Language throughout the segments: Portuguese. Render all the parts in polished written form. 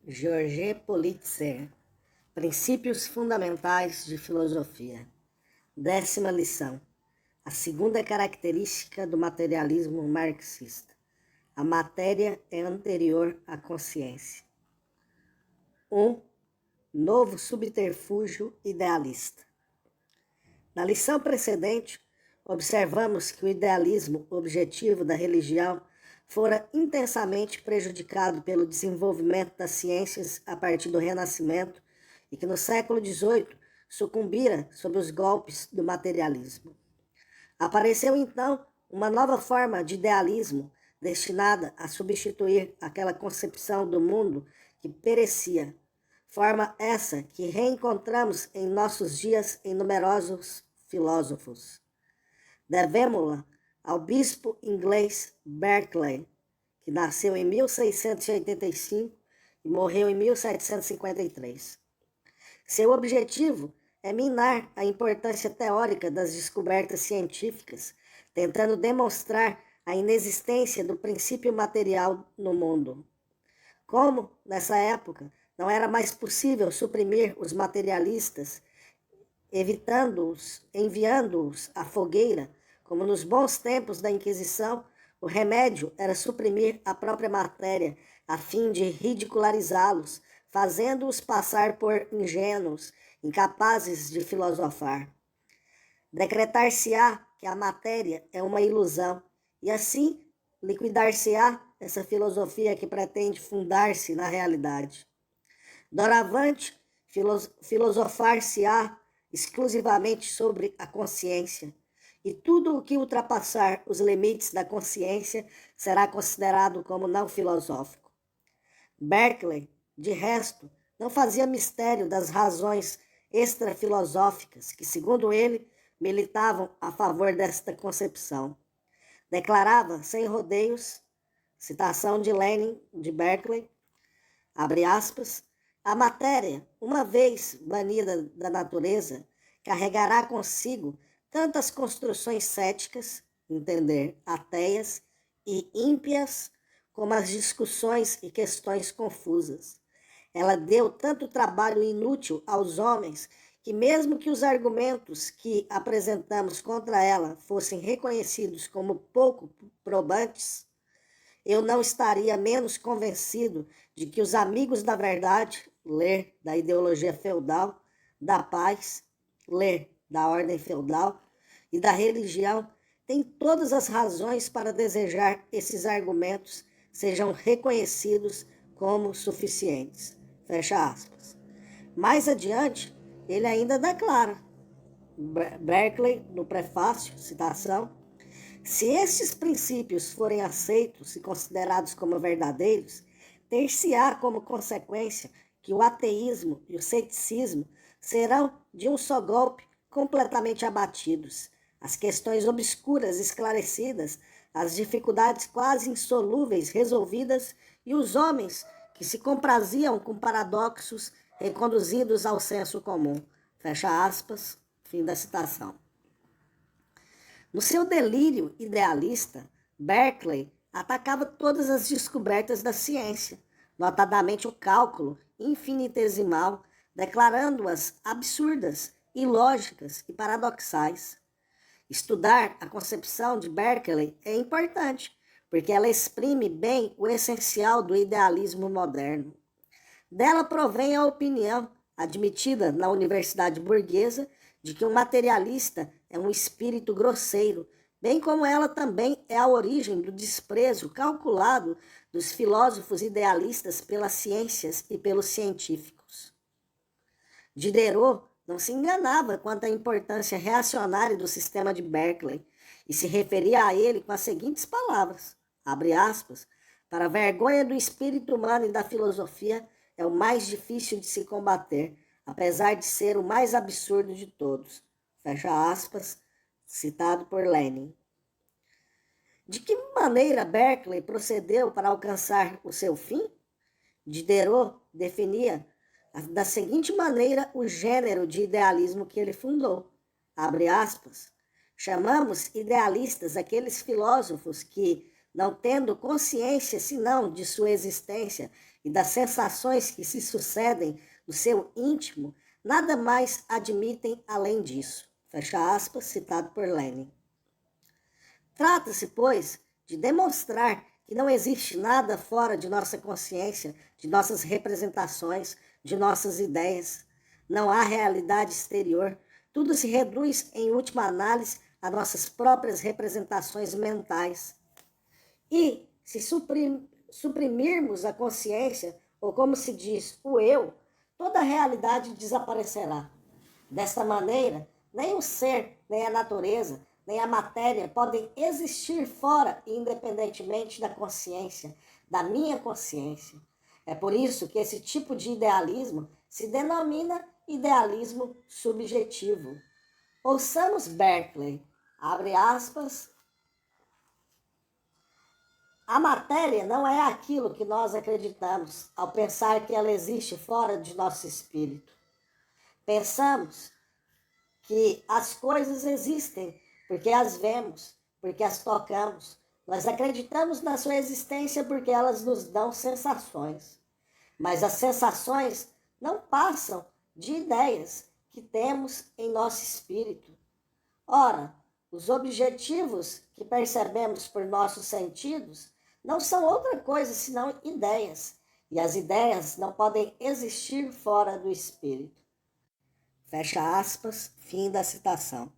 Georges Politzer, Princípios Fundamentais de Filosofia. 10ª lição. A segunda característica do materialismo marxista. A matéria é anterior à consciência. 1. Novo subterfúgio idealista. Na lição precedente, observamos que o idealismo objetivo da religião fora intensamente prejudicado pelo desenvolvimento das ciências a partir do Renascimento e que no século XVIII sucumbira sob os golpes do materialismo. Apareceu então uma nova forma de idealismo destinada a substituir aquela concepção do mundo que perecia, forma essa que reencontramos em nossos dias em numerosos filósofos. Devemos-la ao bispo inglês Berkeley, que nasceu em 1685 e morreu em 1753. Seu objetivo é minar a importância teórica das descobertas científicas, tentando demonstrar a inexistência do princípio material no mundo. Como, nessa época, não era mais possível suprimir os materialistas, enviando-os à fogueira, como nos bons tempos da Inquisição, o remédio era suprimir a própria matéria, a fim de ridicularizá-los, fazendo-os passar por ingênuos, incapazes de filosofar. Decretar-se-á que a matéria é uma ilusão, e assim liquidar-se-á essa filosofia que pretende fundar-se na realidade. Doravante, filosofar-se-á exclusivamente sobre a consciência, e tudo o que ultrapassar os limites da consciência será considerado como não filosófico. Berkeley, de resto, não fazia mistério das razões extrafilosóficas que, segundo ele, militavam a favor desta concepção. Declarava sem rodeios, citação de Lenin, de Berkeley, abre aspas, a matéria, uma vez banida da natureza, carregará consigo tantas construções céticas, entender, ateias e ímpias, como as discussões e questões confusas. Ela deu tanto trabalho inútil aos homens que, mesmo que os argumentos que apresentamos contra ela fossem reconhecidos como pouco probantes, eu não estaria menos convencido de que os amigos da verdade, ler da ideologia feudal, da paz, ler da ordem feudal e da religião, têm todas as razões para desejar esses argumentos sejam reconhecidos como suficientes. Fecha aspas. Mais adiante, ele ainda declara, Berkeley, no prefácio, citação, se estes princípios forem aceitos e considerados como verdadeiros, ter-se-á como consequência que o ateísmo e o ceticismo serão, de um só golpe, completamente abatidos, as questões obscuras esclarecidas, as dificuldades quase insolúveis resolvidas e os homens que se compraziam com paradoxos reconduzidos ao senso comum. Fecha aspas, fim da citação. No seu delírio idealista, Berkeley atacava todas as descobertas da ciência, notadamente o cálculo infinitesimal, declarando-as absurdas, ilógicas e paradoxais. Estudar a concepção de Berkeley é importante, porque ela exprime bem o essencial do idealismo moderno. Dela provém a opinião, admitida na universidade burguesa, de que um materialista é um espírito grosseiro, bem como ela também é a origem do desprezo calculado dos filósofos idealistas pelas ciências e pelos científicos. Diderot não se enganava quanto à importância reacionária do sistema de Berkeley e se referia a ele com as seguintes palavras, abre aspas, para a vergonha do espírito humano e da filosofia é o mais difícil de se combater, apesar de ser o mais absurdo de todos. Fecha aspas, citado por Lenin. De que maneira Berkeley procedeu para alcançar o seu fim? Diderot definia da seguinte maneira o gênero de idealismo que ele fundou. Abre aspas, chamamos idealistas aqueles filósofos que, não tendo consciência senão de sua existência e das sensações que se sucedem no seu íntimo, nada mais admitem além disso. Fecha aspas, citado por Lenin. Trata-se, pois, de demonstrar que não existe nada fora de nossa consciência, de nossas representações, de nossas ideias. Não há realidade exterior. Tudo se reduz, em última análise, a nossas próprias representações mentais. E, se suprimirmos a consciência, ou como se diz, o eu, toda a realidade desaparecerá. Desta maneira, nem o ser, nem a natureza, nem a matéria podem existir fora e independentemente da consciência, da minha consciência. É por isso que esse tipo de idealismo se denomina idealismo subjetivo. Ouçamos Berkeley, abre aspas, a matéria não é aquilo que nós acreditamos ao pensar que ela existe fora de nosso espírito. Pensamos que as coisas existem porque as vemos, porque as tocamos. Nós acreditamos na sua existência porque elas nos dão sensações. Mas as sensações não passam de ideias que temos em nosso espírito. Ora, os objetivos que percebemos por nossos sentidos não são outra coisa senão ideias, e as ideias não podem existir fora do espírito. Fecha aspas, fim da citação.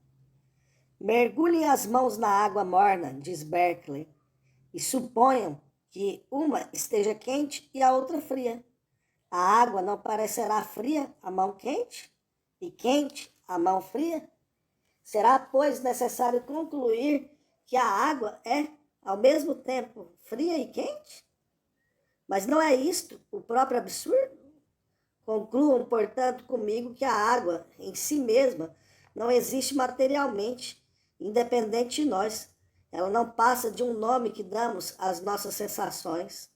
Mergulhem as mãos na água morna, diz Berkeley, e suponham que uma esteja quente e a outra fria. A água não parecerá fria à mão quente e quente à mão fria? Será, pois, necessário concluir que a água é, ao mesmo tempo, fria e quente? Mas não é isto o próprio absurdo? Concluam, portanto, comigo que a água, em si mesma, não existe materialmente, independente de nós. Ela não passa de um nome que damos às nossas sensações.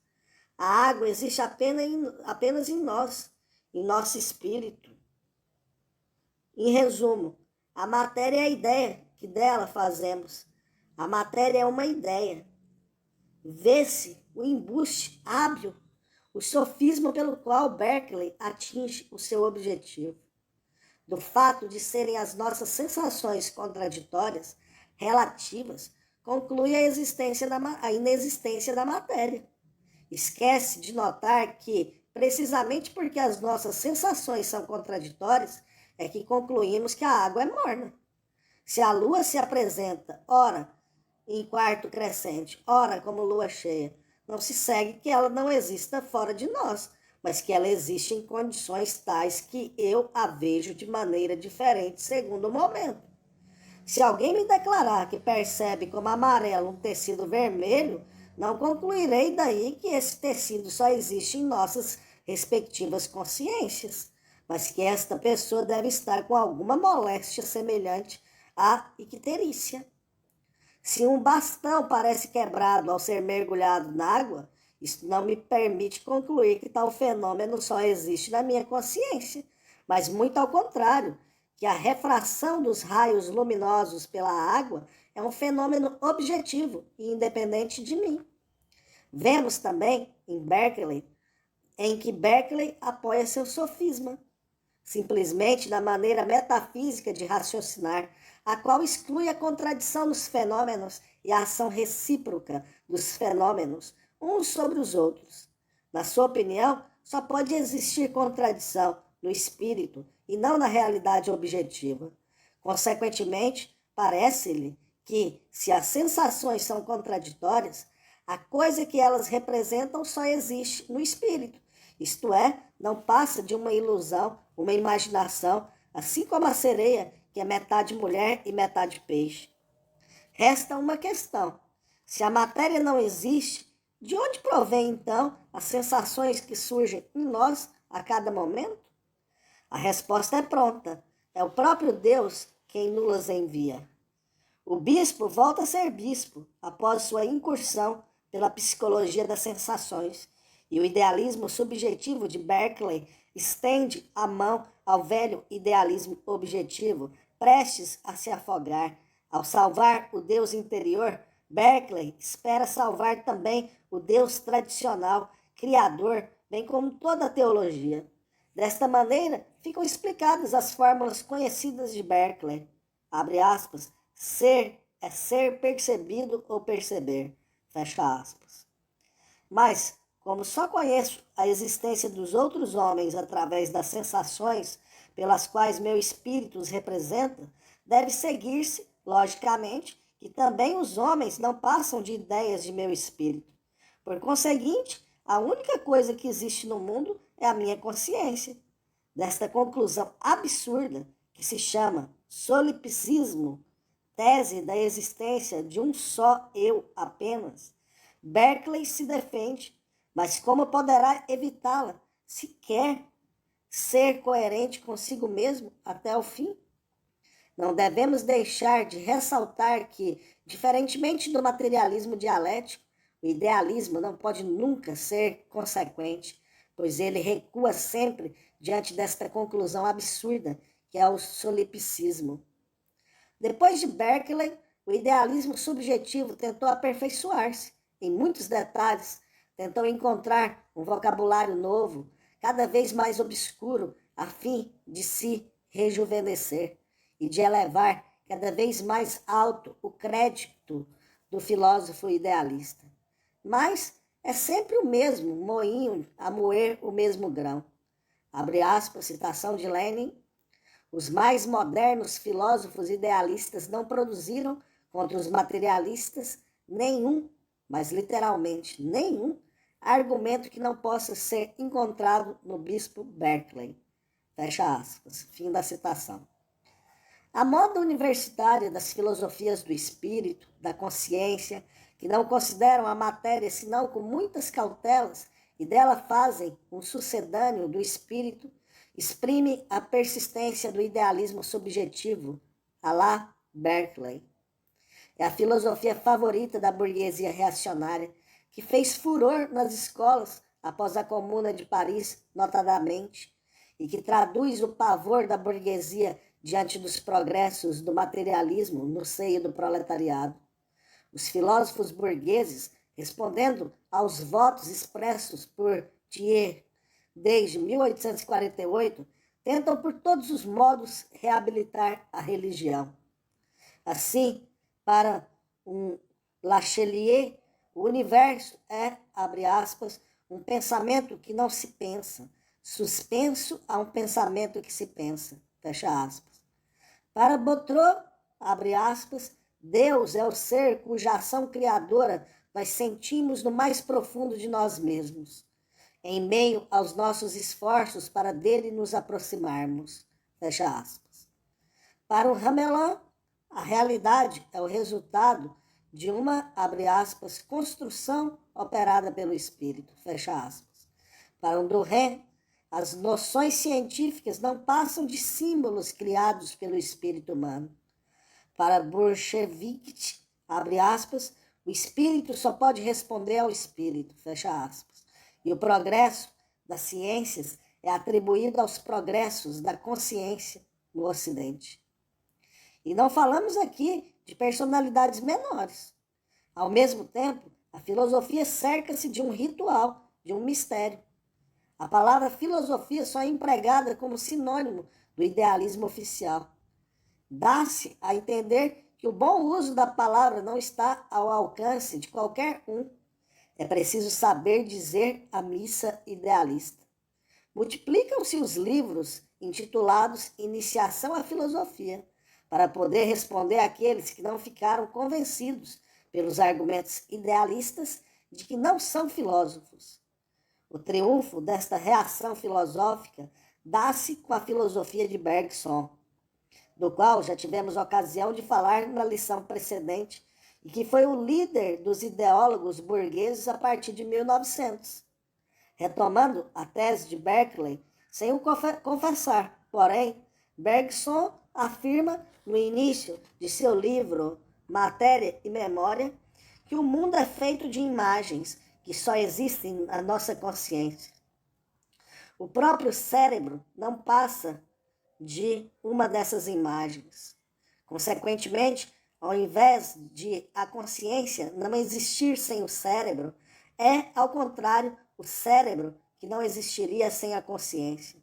A água existe apenas em nós, em nosso espírito. Em resumo, a matéria é a ideia que dela fazemos. A matéria é uma ideia. Vê-se o embuste hábil, o sofisma pelo qual Berkeley atinge o seu objetivo. Do fato de serem as nossas sensações contraditórias, relativas, conclui a inexistência da matéria. Esquece de notar que, precisamente porque as nossas sensações são contraditórias, é que concluímos que a água é morna. Se a lua se apresenta, ora, em quarto crescente, ora como lua cheia, não se segue que ela não exista fora de nós, mas que ela existe em condições tais que eu a vejo de maneira diferente segundo o momento. Se alguém me declarar que percebe como amarelo um tecido vermelho, não concluirei daí que esse tecido só existe em nossas respectivas consciências, mas que esta pessoa deve estar com alguma moléstia semelhante à icterícia. Se um bastão parece quebrado ao ser mergulhado na água, isso não me permite concluir que tal fenômeno só existe na minha consciência, mas muito ao contrário, que a refração dos raios luminosos pela água é um fenômeno objetivo e independente de mim. Vemos também em que Berkeley apoia seu sofisma, simplesmente na maneira metafísica de raciocinar, a qual exclui a contradição dos fenômenos e a ação recíproca dos fenômenos, uns sobre os outros. Na sua opinião, só pode existir contradição no espírito e não na realidade objetiva. Consequentemente, parece-lhe que, se as sensações são contraditórias, a coisa que elas representam só existe no espírito, isto é, não passa de uma ilusão, uma imaginação, assim como a sereia, que é metade mulher e metade peixe. Resta uma questão. Se a matéria não existe, de onde provém, então, as sensações que surgem em nós a cada momento? A resposta é pronta. É o próprio Deus quem nos envia. O bispo volta a ser bispo após sua incursão pela psicologia das sensações, e o idealismo subjetivo de Berkeley estende a mão ao velho idealismo objetivo, prestes a se afogar. Ao salvar o Deus interior, Berkeley espera salvar também o Deus tradicional, criador, bem como toda a teologia. Desta maneira, ficam explicadas as fórmulas conhecidas de Berkeley. Abre aspas, ser é ser percebido ou perceber. Fecha aspas. Mas, como só conheço a existência dos outros homens através das sensações pelas quais meu espírito os representa, deve seguir-se, logicamente, que também os homens não passam de ideias de meu espírito. Por conseguinte, a única coisa que existe no mundo é a minha consciência. Desta conclusão absurda, que se chama solipsismo, tese da existência de um só eu apenas, Berkeley se defende, mas como poderá evitá-la se quer ser coerente consigo mesmo até o fim? Não devemos deixar de ressaltar que, diferentemente do materialismo dialético, o idealismo não pode nunca ser consequente, pois ele recua sempre diante desta conclusão absurda que é o solipsismo. Depois de Berkeley, o idealismo subjetivo tentou aperfeiçoar-se em muitos detalhes, tentou encontrar um vocabulário novo, cada vez mais obscuro, a fim de se rejuvenescer e de elevar cada vez mais alto o crédito do filósofo idealista. Mas é sempre o mesmo moinho a moer o mesmo grão. Abre aspas, citação de Lenin. Os mais modernos filósofos idealistas não produziram contra os materialistas nenhum, mas literalmente nenhum, argumento que não possa ser encontrado no bispo Berkeley. Fecha aspas. Fim da citação. A moda universitária das filosofias do espírito, da consciência, que não consideram a matéria senão com muitas cautelas e dela fazem um sucedâneo do espírito, exprime a persistência do idealismo subjetivo, à la Berkeley. É a filosofia favorita da burguesia reacionária, que fez furor nas escolas após a Comuna de Paris, notadamente, e que traduz o pavor da burguesia diante dos progressos do materialismo no seio do proletariado. Os filósofos burgueses, respondendo aos votos expressos por Thiers desde 1848, tentam por todos os modos reabilitar a religião. Assim, para um Lachelier, o universo é, abre aspas, um pensamento que não se pensa, suspenso a um pensamento que se pensa, fecha aspas. Para Botreau, abre aspas, Deus é o ser cuja ação criadora nós sentimos no mais profundo de nós mesmos, em meio aos nossos esforços para dele nos aproximarmos. Fecha aspas. Para o Ramelin, a realidade é o resultado de uma, abre aspas, construção operada pelo espírito. Fecha aspas. Para o Durkheim, as noções científicas não passam de símbolos criados pelo espírito humano. Para Burchevich, abre aspas, o espírito só pode responder ao espírito, fecha aspas. E o progresso das ciências é atribuído aos progressos da consciência no Ocidente. E não falamos aqui de personalidades menores. Ao mesmo tempo, a filosofia cerca-se de um ritual, de um mistério. A palavra filosofia só é empregada como sinônimo do idealismo oficial. Dá-se a entender que o bom uso da palavra não está ao alcance de qualquer um. É preciso saber dizer a missa idealista. Multiplicam-se os livros intitulados Iniciação à Filosofia, para poder responder àqueles que não ficaram convencidos pelos argumentos idealistas de que não são filósofos. O triunfo desta reação filosófica dá-se com a filosofia de Bergson, do qual já tivemos ocasião de falar na lição precedente, e que foi o líder dos ideólogos burgueses a partir de 1900. Retomando a tese de Berkeley, sem o confessar, porém, Bergson afirma no início de seu livro Matéria e Memória que o mundo é feito de imagens que só existem na nossa consciência. O próprio cérebro não passa de uma dessas imagens. Consequentemente, ao invés de a consciência não existir sem o cérebro, é, ao contrário, o cérebro que não existiria sem a consciência.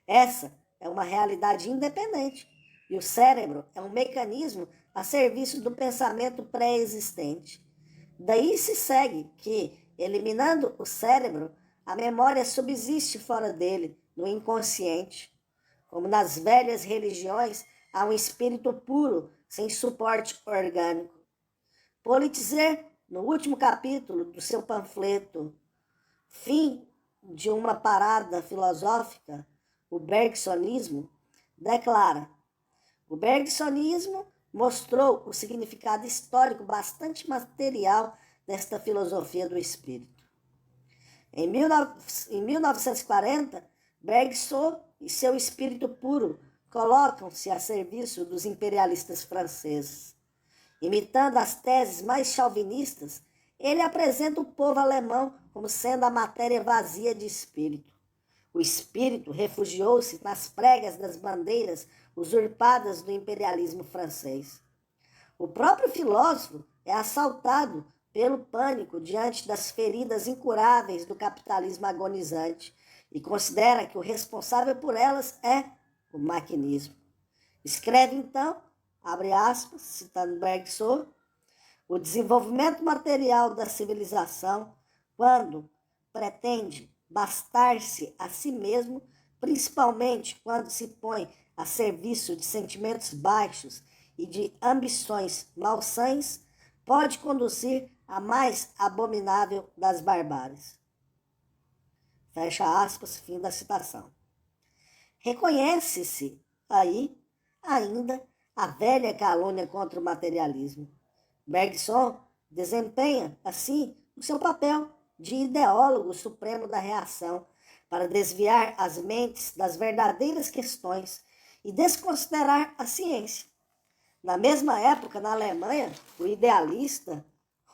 Essa é uma realidade independente, e o cérebro é um mecanismo a serviço do pensamento pré-existente. Daí se segue que, eliminando o cérebro, a memória subsiste fora dele, no inconsciente. Como nas velhas religiões, há um espírito puro, sem suporte orgânico. Politzer, no último capítulo do seu panfleto Fim de uma Parada Filosófica, o Bergsonismo, declara: o bergsonismo mostrou o significado histórico bastante material desta filosofia do espírito. Em 1940, Bergson e seu espírito puro colocam-se a serviço dos imperialistas franceses. Imitando as teses mais chauvinistas, ele apresenta o povo alemão como sendo a matéria vazia de espírito. O espírito refugiou-se nas pregas das bandeiras usurpadas do imperialismo francês. O próprio filósofo é assaltado pelo pânico diante das feridas incuráveis do capitalismo agonizante e considera que o responsável por elas é o maquinismo. Escreve então, abre aspas, citando Bergson, o desenvolvimento material da civilização, quando pretende bastar-se a si mesmo, principalmente quando se põe a serviço de sentimentos baixos e de ambições malsãs, pode conduzir à mais abominável das barbáries. Fecha aspas, fim da citação. Reconhece-se aí ainda a velha calúnia contra o materialismo. Bergson desempenha, assim, o seu papel de ideólogo supremo da reação para desviar as mentes das verdadeiras questões e desconsiderar a ciência. Na mesma época, na Alemanha, o idealista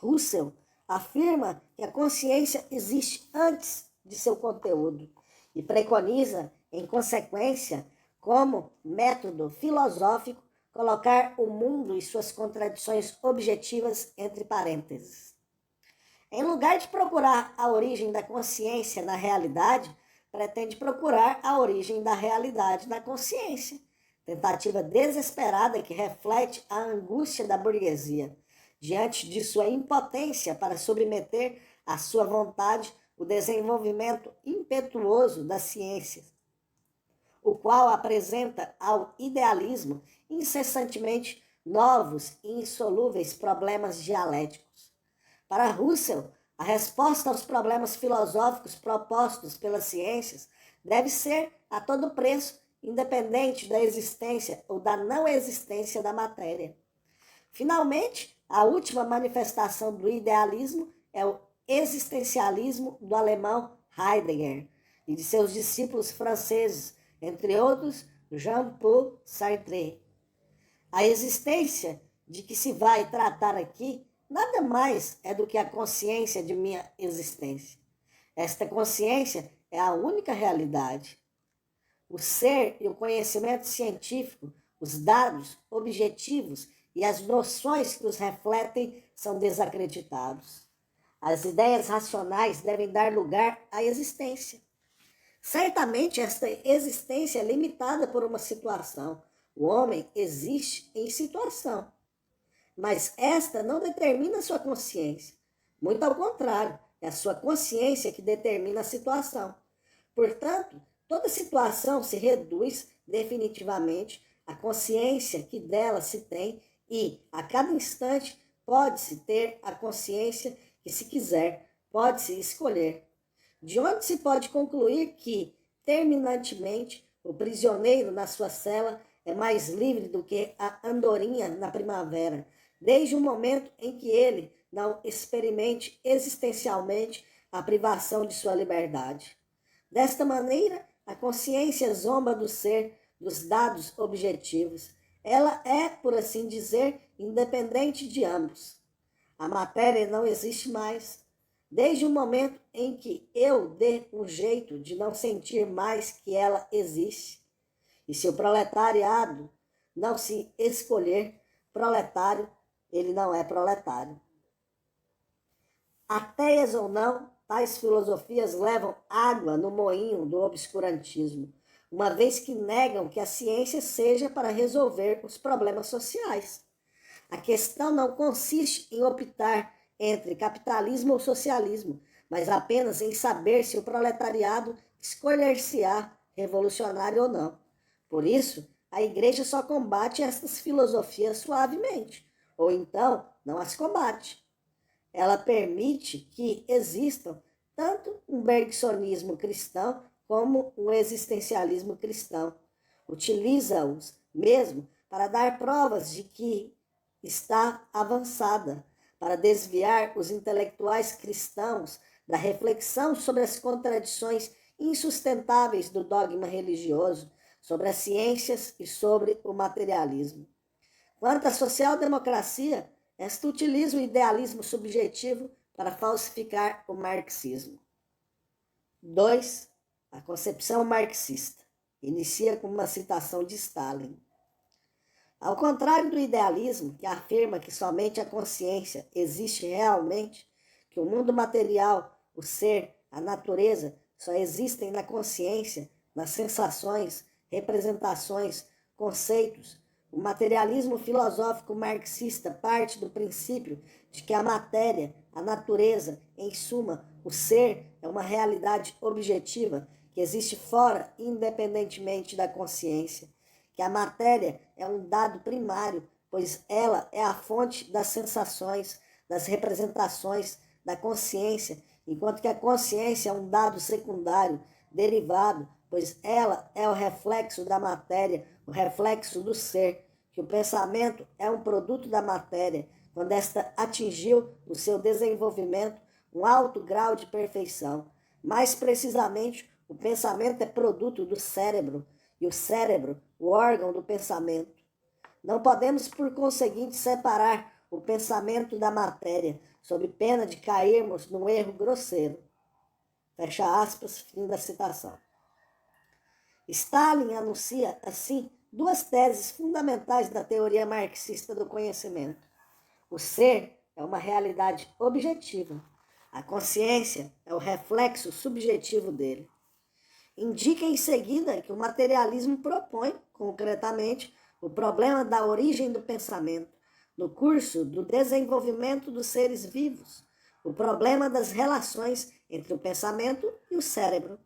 Husserl afirma que a consciência existe antes de seu conteúdo e preconiza, em consequência, como método filosófico, colocar o mundo e suas contradições objetivas entre parênteses. Em lugar de procurar a origem da consciência na realidade, pretende procurar a origem da realidade na consciência, tentativa desesperada que reflete a angústia da burguesia, diante de sua impotência para submeter à sua vontade o desenvolvimento impetuoso das ciências, o qual apresenta ao idealismo incessantemente novos e insolúveis problemas dialéticos. Para Husserl, a resposta aos problemas filosóficos propostos pelas ciências deve ser, a todo preço, independente da existência ou da não existência da matéria. Finalmente, a última manifestação do idealismo é o existencialismo do alemão Heidegger e de seus discípulos franceses, entre outros, Jean-Paul Sartre. A existência de que se vai tratar aqui nada mais é do que a consciência de minha existência. Esta consciência é a única realidade. O ser e o conhecimento científico, os dados objetivos e as noções que os refletem são desacreditados. As ideias racionais devem dar lugar à existência. Certamente esta existência é limitada por uma situação. O homem existe em situação. Mas esta não determina a sua consciência. Muito ao contrário, é a sua consciência que determina a situação. Portanto, toda situação se reduz definitivamente à consciência que dela se tem e, a cada instante, pode-se ter a consciência que, se quiser, pode-se escolher. De onde se pode concluir que, terminantemente, o prisioneiro na sua cela é mais livre do que a andorinha na primavera, desde o momento em que ele não experimente existencialmente a privação de sua liberdade. Desta maneira, a consciência zomba do ser, dos dados objetivos. Ela é, por assim dizer, independente de ambos. A matéria não existe mais. Desde o momento em que eu dê um jeito de não sentir mais que ela existe, e se o proletariado não se escolher, proletário, ele não é proletário. Ateias ou não, tais filosofias levam água no moinho do obscurantismo, uma vez que negam que a ciência seja para resolver os problemas sociais. A questão não consiste em optar entre capitalismo ou socialismo, mas apenas em saber se o proletariado escolher-se-á revolucionário ou não. Por isso, a Igreja só combate estas filosofias suavemente, ou então não as combate. Ela permite que existam tanto um bergsonismo cristão como um existencialismo cristão. Utiliza-os mesmo para dar provas de que está avançada, para desviar os intelectuais cristãos da reflexão sobre as contradições insustentáveis do dogma religioso, sobre as ciências e sobre o materialismo. Quanto à social-democracia, esta utiliza o idealismo subjetivo para falsificar o marxismo. 2. A concepção marxista. Inicia com uma citação de Stalin. Ao contrário do idealismo, que afirma que somente a consciência existe realmente, que o mundo material, o ser, a natureza, só existem na consciência, nas sensações, representações, conceitos, o materialismo filosófico marxista parte do princípio de que a matéria, a natureza, em suma, o ser, é uma realidade objetiva que existe fora, independentemente da consciência, que a matéria é um dado primário, pois ela é a fonte das sensações, das representações, da consciência, enquanto que a consciência é um dado secundário, derivado, pois ela é o reflexo da matéria, o reflexo do ser, que o pensamento é um produto da matéria, quando esta atingiu o seu desenvolvimento, um alto grau de perfeição. Mais precisamente, o pensamento é produto do cérebro, e o cérebro, o órgão do pensamento. Não podemos, por conseguinte, separar o pensamento da matéria, sob pena de cairmos num erro grosseiro. Fecha aspas, fim da citação. Stalin anuncia, assim, duas teses fundamentais da teoria marxista do conhecimento. O ser é uma realidade objetiva. A consciência é o reflexo subjetivo dele. Indica em seguida que o materialismo propõe, concretamente, o problema da origem do pensamento, no curso do desenvolvimento dos seres vivos, o problema das relações entre o pensamento e o cérebro.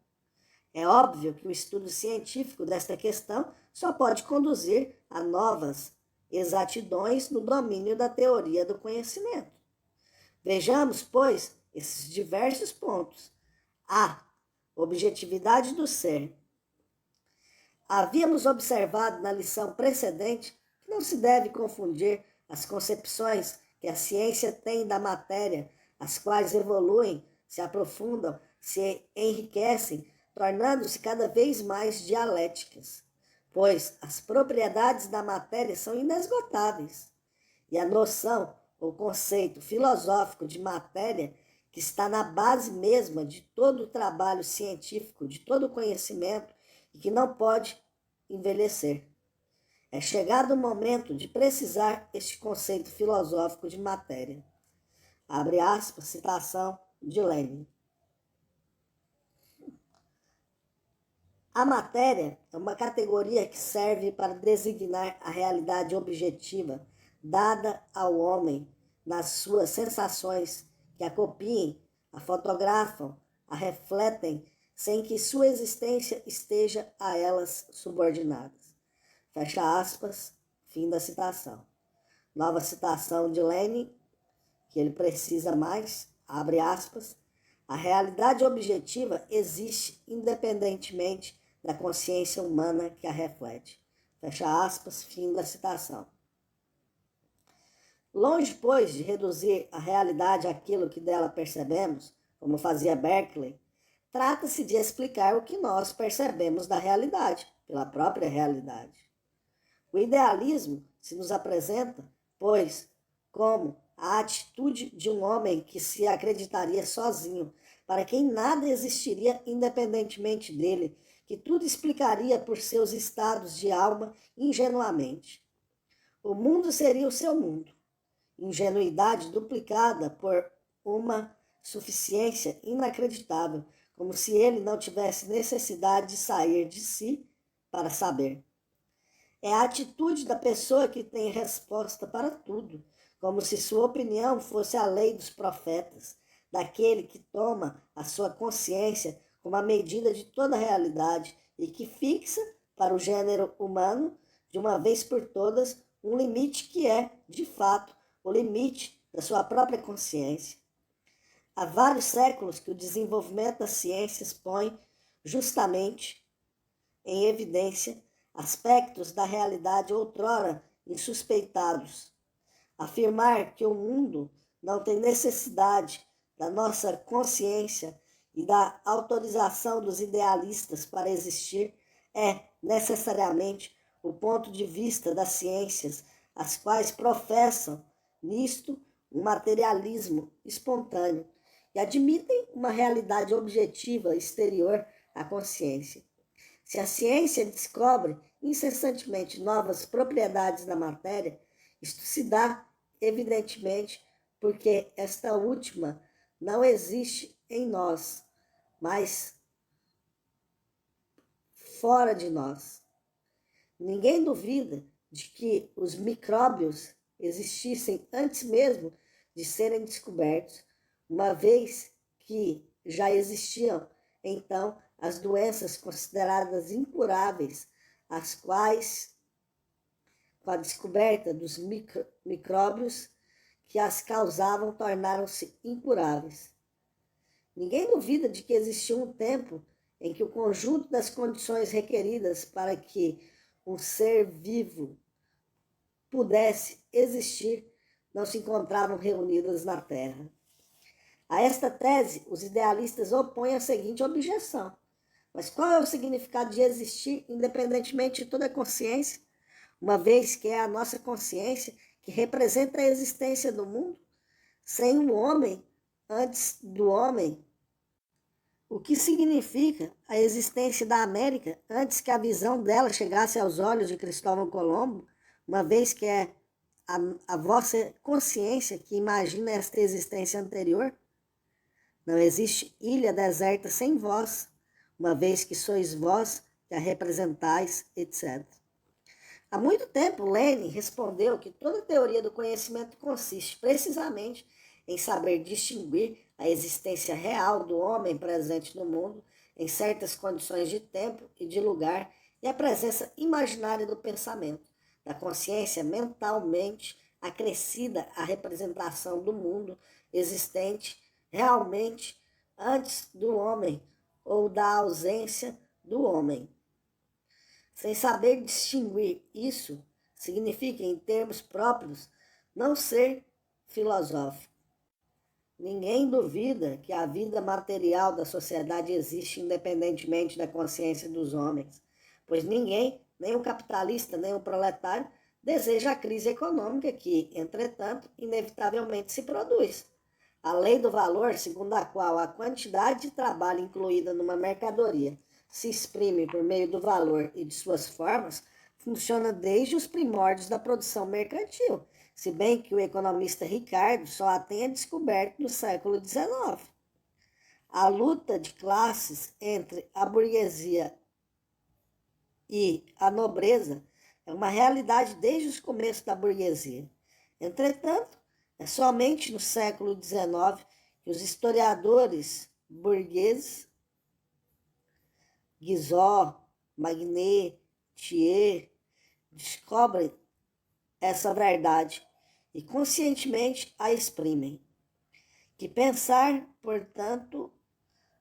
É óbvio que o estudo científico desta questão só pode conduzir a novas exatidões no domínio da teoria do conhecimento. Vejamos, pois, esses diversos pontos. A. Objetividade do ser. Havíamos observado na lição precedente que não se deve confundir as concepções que a ciência tem da matéria, as quais evoluem, se aprofundam, se enriquecem, tornando-se cada vez mais dialéticas, pois as propriedades da matéria são inesgotáveis, e a noção ou conceito filosófico de matéria, que está na base mesma de todo o trabalho científico, de todo o conhecimento, e que não pode envelhecer. É chegado o momento de precisar este conceito filosófico de matéria. Abre aspas, citação de Lenin. A matéria é uma categoria que serve para designar a realidade objetiva dada ao homem nas suas sensações, que a copiem, a fotografam, a refletem, sem que sua existência esteja a elas subordinadas. Fecha aspas, fim da citação. Nova citação de Lenin, que ele precisa mais, abre aspas, a realidade objetiva existe independentemente da consciência humana que a reflete. Fecha aspas, fim da citação. Longe, pois, de reduzir a realidade àquilo que dela percebemos, como fazia Berkeley, trata-se de explicar o que nós percebemos da realidade, pela própria realidade. O idealismo se nos apresenta, pois, como a atitude de um homem que se acreditaria sozinho, para quem nada existiria independentemente dele, que tudo explicaria por seus estados de alma ingenuamente. O mundo seria o seu mundo. Ingenuidade duplicada por uma suficiência inacreditável, como se ele não tivesse necessidade de sair de si para saber. É a atitude da pessoa que tem resposta para tudo, como se sua opinião fosse a lei dos profetas, daquele que toma a sua consciência como a medida de toda a realidade e que fixa para o gênero humano, de uma vez por todas, um limite que é, de fato, o limite da sua própria consciência. Há vários séculos que o desenvolvimento das ciências põe justamente em evidência aspectos da realidade outrora insuspeitados. Afirmar que o mundo não tem necessidade da nossa consciência e da autorização dos idealistas para existir é, necessariamente, o ponto de vista das ciências, as quais professam nisto um materialismo espontâneo e admitem uma realidade objetiva exterior à consciência. Se a ciência descobre incessantemente novas propriedades da matéria, isto se dá, evidentemente, porque esta última não existe em nós, mas fora de nós. Ninguém duvida de que os micróbios existissem antes mesmo de serem descobertos, uma vez que já existiam, então, as doenças consideradas incuráveis, as quais, com a descoberta dos micróbios que as causavam, tornaram-se incuráveis. Ninguém duvida de que existiu um tempo em que o conjunto das condições requeridas para que um ser vivo pudesse existir não se encontravam reunidas na Terra. A esta tese, os idealistas opõem a seguinte objeção: mas qual é o significado de existir independentemente de toda a consciência, uma vez que é a nossa consciência que representa a existência do mundo? Sem um homem, antes do homem, o que significa a existência da América antes que a visão dela chegasse aos olhos de Cristóvão Colombo, uma vez que é a vossa consciência que imagina esta existência anterior? Não existe ilha deserta sem vós, uma vez que sois vós que a representais, etc. Há muito tempo, Lenin respondeu que toda teoria do conhecimento consiste precisamente em saber distinguir a existência real do homem presente no mundo, em certas condições de tempo e de lugar, e a presença imaginária do pensamento, da consciência mentalmente acrescida à representação do mundo existente realmente antes do homem ou da ausência do homem. Sem saber distinguir isso, significa, em termos próprios, não ser filosófico. Ninguém duvida que a vida material da sociedade existe independentemente da consciência dos homens, pois ninguém, nem o capitalista, nem o proletário, deseja a crise econômica que, entretanto, inevitavelmente se produz. A lei do valor, segundo a qual a quantidade de trabalho incluída numa mercadoria se exprime por meio do valor e de suas formas, funciona desde os primórdios da produção mercantil, se bem que o economista Ricardo só a tenha descoberto no século XIX. A luta de classes entre a burguesia e a nobreza é uma realidade desde os começos da burguesia. Entretanto, é somente no século XIX que os historiadores burgueses, Guizot, Magnet, Thiers, descobrem essa verdade e conscientemente a exprimem. Que pensar, portanto,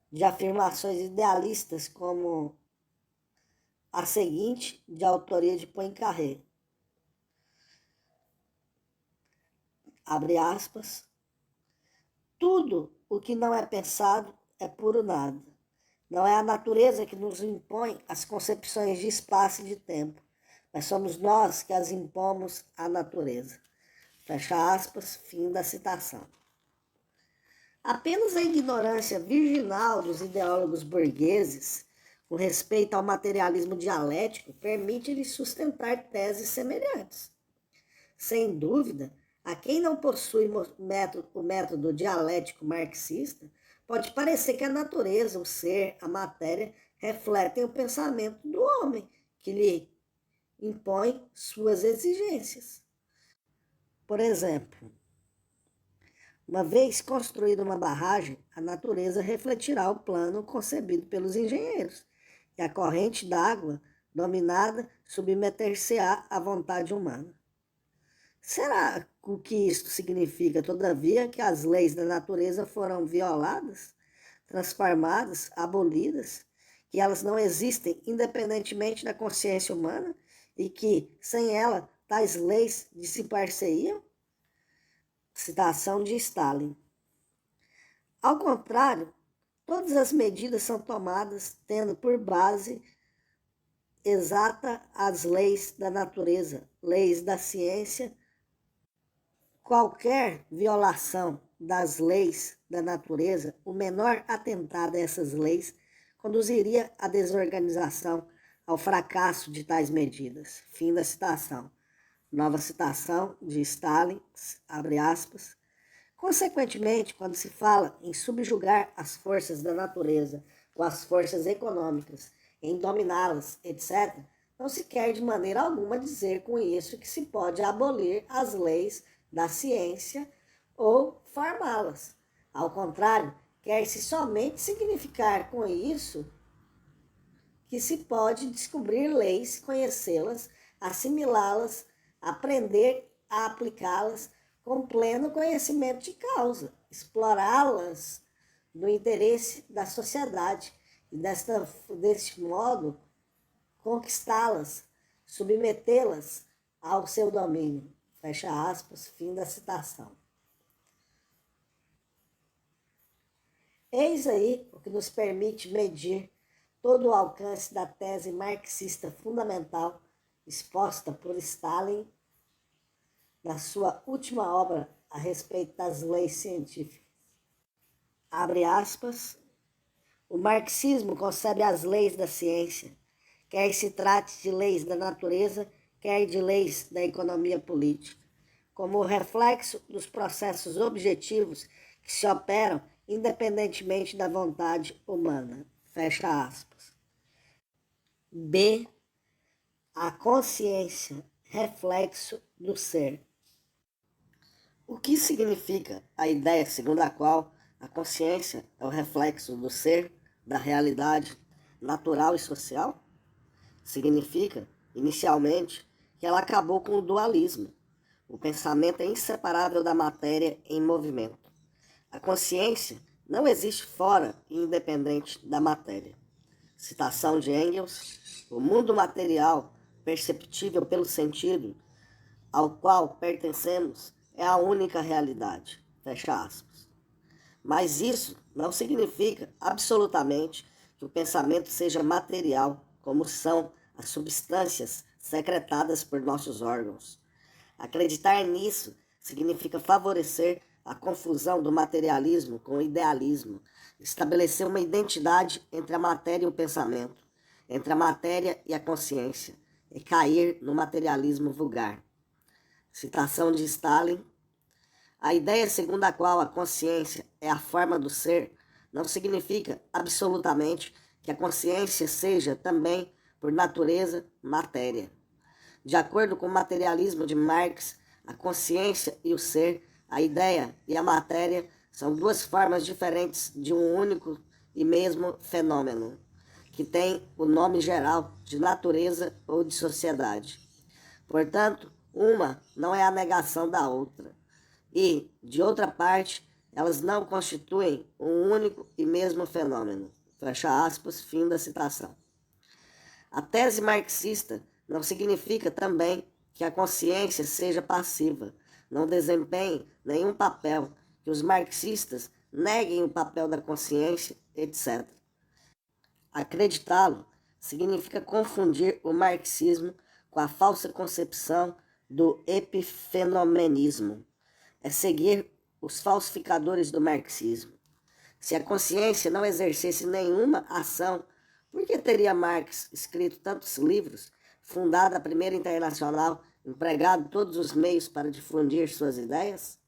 de afirmações idealistas como a seguinte, de autoria de Poincaré, abre aspas, tudo o que não é pensado é puro nada. Não é a natureza que nos impõe as concepções de espaço e de tempo, mas somos nós que as impomos à natureza. Fecha aspas, fim da citação. Apenas a ignorância virginal dos ideólogos burgueses com respeito ao materialismo dialético permite-lhes sustentar teses semelhantes. Sem dúvida, a quem não possui o método dialético marxista, pode parecer que a natureza, o ser, a matéria, refletem o pensamento do homem, que lhe impõe suas exigências. Por exemplo, uma vez construída uma barragem, a natureza refletirá o plano concebido pelos engenheiros, e a corrente d'água dominada submeter-se-á à vontade humana. Será o que isto significa, todavia, que as leis da natureza foram violadas, transformadas, abolidas, que elas não existem independentemente da consciência humana e que, sem ela, tais leis dissipar-se-iam? Citação de Stalin. Ao contrário, todas as medidas são tomadas tendo por base exata as leis da natureza, leis da ciência. Qualquer violação das leis da natureza, o menor atentado a essas leis, conduziria à desorganização, ao fracasso de tais medidas. Fim da citação. Nova citação de Stalin, abre aspas. Consequentemente, quando se fala em subjugar as forças da natureza ou as forças econômicas, em dominá-las, etc., não se quer de maneira alguma dizer com isso que se pode abolir as leis da ciência ou formá-las. Ao contrário, quer-se somente significar com isso que se pode descobrir leis, conhecê-las, assimilá-las, aprender a aplicá-las com pleno conhecimento de causa, explorá-las no interesse da sociedade e deste modo conquistá-las, submetê-las ao seu domínio. Fecha aspas, fim da citação. Eis aí o que nos permite medir todo o alcance da tese marxista fundamental exposta por Stalin na sua última obra a respeito das leis científicas. Abre aspas. O marxismo concebe as leis da ciência, quer se trate de leis da natureza, quer de leis da economia política, como o reflexo dos processos objetivos que se operam independentemente da vontade humana. Fecha aspas. B. A consciência, reflexo do ser. O que significa a ideia segundo a qual a consciência é o reflexo do ser, da realidade natural e social? Significa, inicialmente, que ela acabou com o dualismo. O pensamento é inseparável da matéria em movimento. A consciência não existe fora e independente da matéria. Citação de Engels: o mundo material, perceptível pelo sentido, ao qual pertencemos, é a única realidade. Fecha aspas. Mas isso não significa absolutamente que o pensamento seja material, como são as substâncias secretadas por nossos órgãos. Acreditar nisso significa favorecer a confusão do materialismo com o idealismo, estabelecer uma identidade entre a matéria e o pensamento, entre a matéria e a consciência, e cair no materialismo vulgar. Citação de Stalin: a ideia segundo a qual a consciência é a forma do ser não significa absolutamente que a consciência seja também, por natureza, matéria. De acordo com o materialismo de Marx, a consciência e o ser, a ideia e a matéria, são duas formas diferentes de um único e mesmo fenômeno, que tem o nome geral de natureza ou de sociedade. Portanto, uma não é a negação da outra. E, de outra parte, elas não constituem um único e mesmo fenômeno. Fecha aspas, fim da citação. A tese marxista não significa também que a consciência seja passiva, não desempenhe nenhum papel, que os marxistas neguem o papel da consciência, etc. Acreditá-lo significa confundir o marxismo com a falsa concepção do epifenomenismo. É seguir os falsificadores do marxismo. Se a consciência não exercesse nenhuma ação, por que teria Marx escrito tantos livros, fundado a Primeira Internacional empregado todos os meios para difundir suas ideias?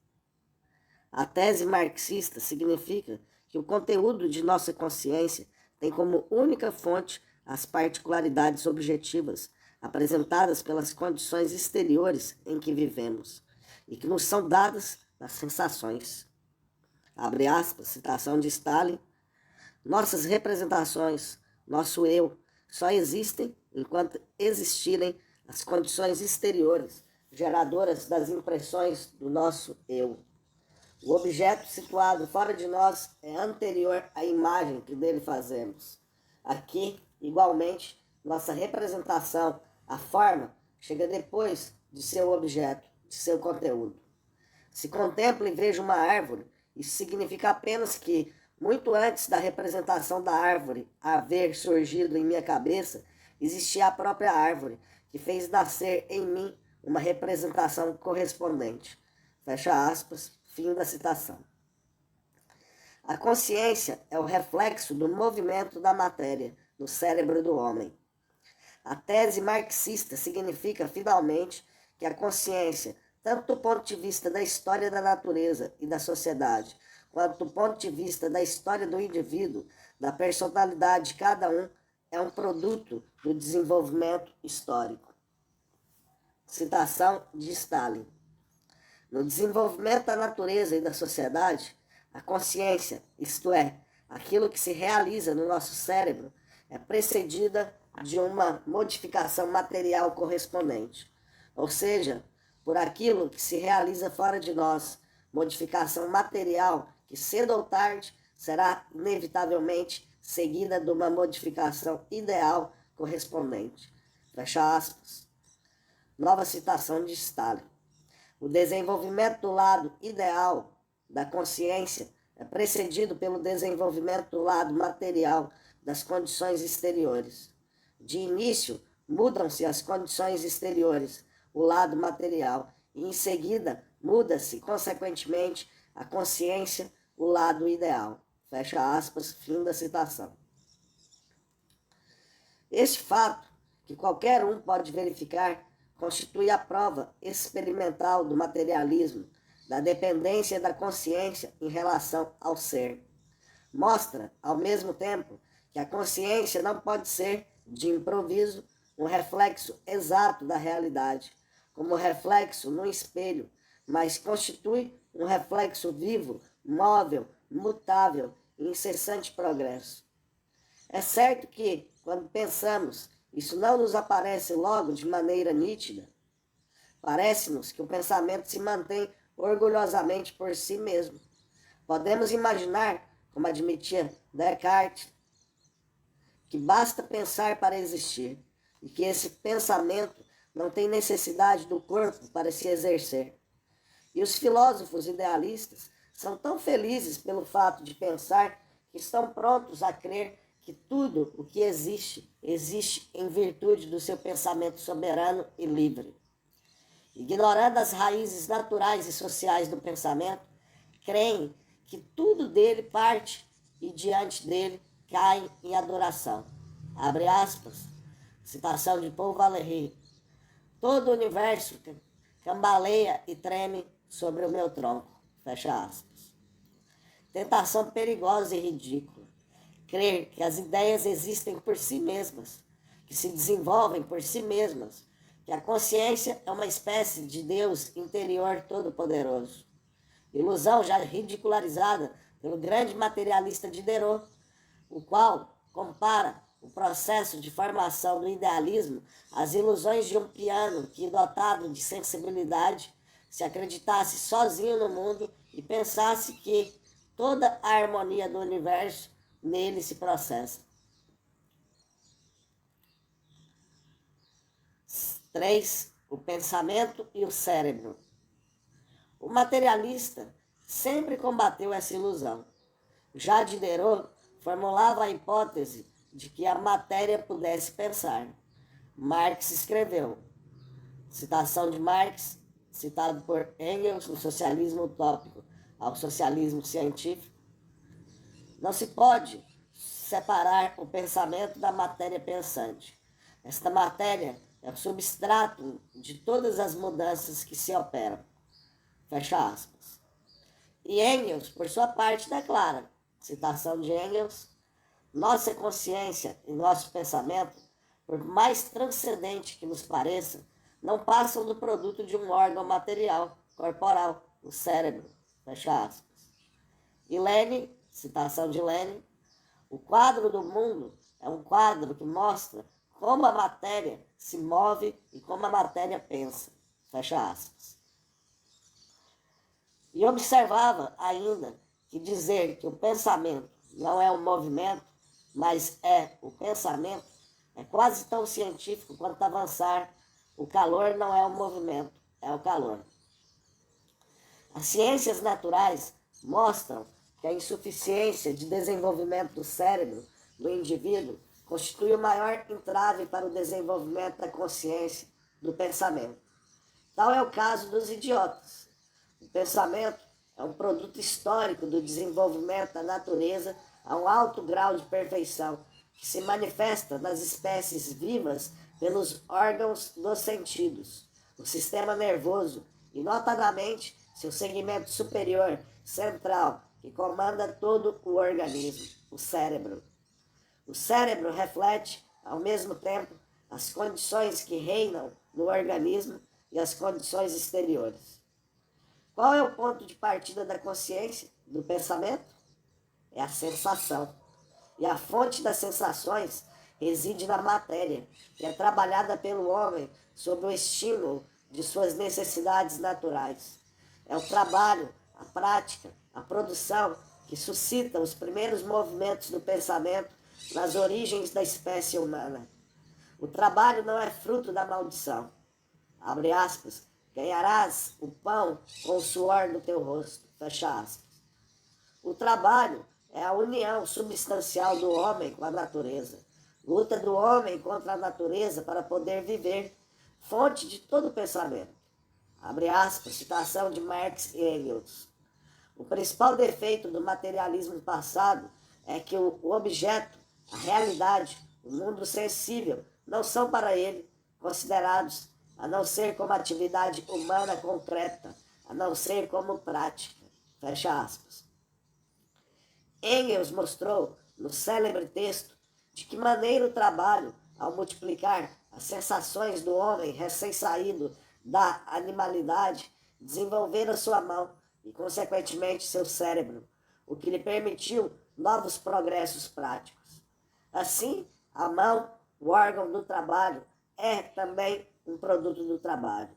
A tese marxista significa que o conteúdo de nossa consciência tem como única fonte as particularidades objetivas apresentadas pelas condições exteriores em que vivemos e que nos são dadas nas sensações. Abre aspas, citação de Stalin. Nossas representações, nosso eu, só existem enquanto existirem as condições exteriores geradoras das impressões do nosso eu. O objeto situado fora de nós é anterior à imagem que dele fazemos. Aqui, igualmente, nossa representação, a forma, chega depois de seu objeto, de seu conteúdo. Se contemplo e vejo uma árvore, isso significa apenas que, muito antes da representação da árvore haver surgido em minha cabeça, existia a própria árvore, que fez nascer em mim uma representação correspondente. Fecha aspas, fim da citação. A consciência é o reflexo do movimento da matéria no cérebro do homem. A tese marxista significa, finalmente, que a consciência, tanto do ponto de vista da história da natureza e da sociedade, quanto do ponto de vista da história do indivíduo, da personalidade de cada um, é um produto do desenvolvimento histórico. Citação de Stalin. No desenvolvimento da natureza e da sociedade, a consciência, isto é, aquilo que se realiza no nosso cérebro, é precedida de uma modificação material correspondente, ou seja, por aquilo que se realiza fora de nós, modificação material que cedo ou tarde será inevitavelmente seguida de uma modificação ideal correspondente. Fecha aspas. Nova citação de Stalin. O desenvolvimento do lado ideal da consciência é precedido pelo desenvolvimento do lado material das condições exteriores. De início, mudam-se as condições exteriores, o lado material, e em seguida muda-se, consequentemente, a consciência, o lado ideal. Fecha aspas, fim da citação. Este fato, que qualquer um pode verificar, constitui a prova experimental do materialismo, da dependência da consciência em relação ao ser. Mostra, ao mesmo tempo, que a consciência não pode ser, de improviso, um reflexo exato da realidade, como reflexo no espelho, mas constitui um reflexo vivo, móvel, mutável e incessante progresso. É certo que, quando pensamos, isso não nos aparece logo de maneira nítida. Parece-nos que o pensamento se mantém orgulhosamente por si mesmo. Podemos imaginar, como admitia Descartes, que basta pensar para existir e que esse pensamento não tem necessidade do corpo para se exercer. E os filósofos idealistas são tão felizes pelo fato de pensar que estão prontos a crer que tudo o que existe, existe em virtude do seu pensamento soberano e livre. Ignorando as raízes naturais e sociais do pensamento, creem que tudo dele parte e diante dele cai em adoração. Abre aspas, citação de Paul Valéry. Todo o universo cambaleia e treme sobre o meu tronco. Fecha aspas. Tentação perigosa e ridícula. Crer que as ideias existem por si mesmas, que se desenvolvem por si mesmas, que a consciência é uma espécie de Deus interior todo-poderoso. Ilusão já ridicularizada pelo grande materialista Diderot, o qual compara o processo de formação do idealismo às ilusões de um piano que, dotado de sensibilidade, se acreditasse sozinho no mundo e pensasse que toda a harmonia do universo nele se processa. 3. O pensamento e o cérebro. O materialista sempre combateu essa ilusão. Já Diderot formulava a hipótese de que a matéria pudesse pensar. Marx escreveu, citação de Marx, citado por Engels no Socialismo Utópico ao Socialismo Científico, não se pode separar o pensamento da matéria pensante. Esta matéria é o substrato de todas as mudanças que se operam. Fecha aspas. E Engels, por sua parte, declara, citação de Engels, nossa consciência e nosso pensamento, por mais transcendente que nos pareça, não passam do produto de um órgão material, corporal, o cérebro. Fecha aspas. E Lenin, citação de Lenin, o quadro do mundo é um quadro que mostra como a matéria se move e como a matéria pensa. Fecha aspas. E observava ainda que dizer que o pensamento não é um movimento, mas é o pensamento, é quase tão científico quanto avançar o calor não é um movimento, é o calor. As ciências naturais mostram que a insuficiência de desenvolvimento do cérebro do indivíduo constitui o maior entrave para o desenvolvimento da consciência, do pensamento. Tal é o caso dos idiotas. O pensamento é um produto histórico do desenvolvimento da natureza a um alto grau de perfeição, que se manifesta nas espécies vivas pelos órgãos dos sentidos, o sistema nervoso e, notadamente, seu segmento superior, central, que comanda todo o organismo, o cérebro. O cérebro reflete, ao mesmo tempo, as condições que reinam no organismo e as condições exteriores. Qual é o ponto de partida da consciência, do pensamento? É a sensação. E a fonte das sensações reside na matéria, que é trabalhada pelo homem sob o estímulo de suas necessidades naturais. É o trabalho, a prática, a produção que suscita os primeiros movimentos do pensamento nas origens da espécie humana. O trabalho não é fruto da maldição. Abre aspas, ganharás o pão com o suor do teu rosto. Fecha aspas. O trabalho é a união substancial do homem com a natureza. Luta do homem contra a natureza para poder viver, fonte de todo pensamento. Abre aspas, citação de Marx e Engels. O principal defeito do materialismo passado é que o objeto, a realidade, o mundo sensível, não são para ele considerados a não ser como atividade humana concreta, a não ser como prática. Fecha aspas. Engels mostrou, no célebre texto, de que maneira o trabalho, ao multiplicar as sensações do homem recém-saído da animalidade, desenvolvera sua mão e, consequentemente, seu cérebro, o que lhe permitiu novos progressos práticos. Assim, a mão, o órgão do trabalho, é também um produto do trabalho.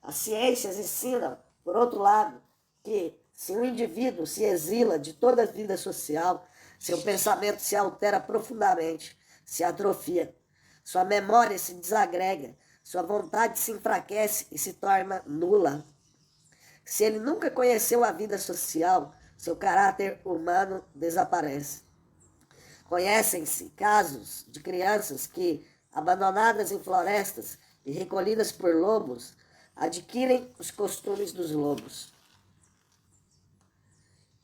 As ciências ensinam, por outro lado, que se o indivíduo se exila de toda a vida social, seu pensamento se altera profundamente, se atrofia, sua memória se desagrega, sua vontade se enfraquece e se torna nula. Se ele nunca conheceu a vida social, seu caráter humano desaparece. Conhecem-se casos de crianças que, abandonadas em florestas e recolhidas por lobos, adquirem os costumes dos lobos.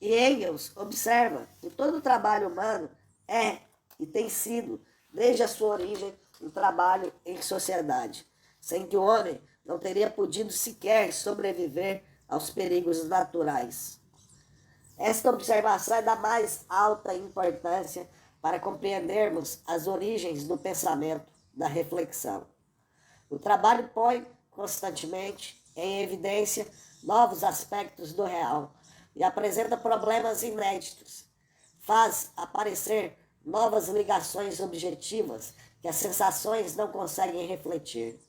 E Engels observa que todo o trabalho humano é e tem sido, desde a sua origem, um trabalho em sociedade, sem que o homem não teria podido sequer sobreviver aos perigos naturais. Esta observação é da mais alta importância para compreendermos as origens do pensamento, da reflexão. O trabalho põe constantemente em evidência novos aspectos do real e apresenta problemas inéditos. Faz aparecer novas ligações objetivas que as sensações não conseguem refletir.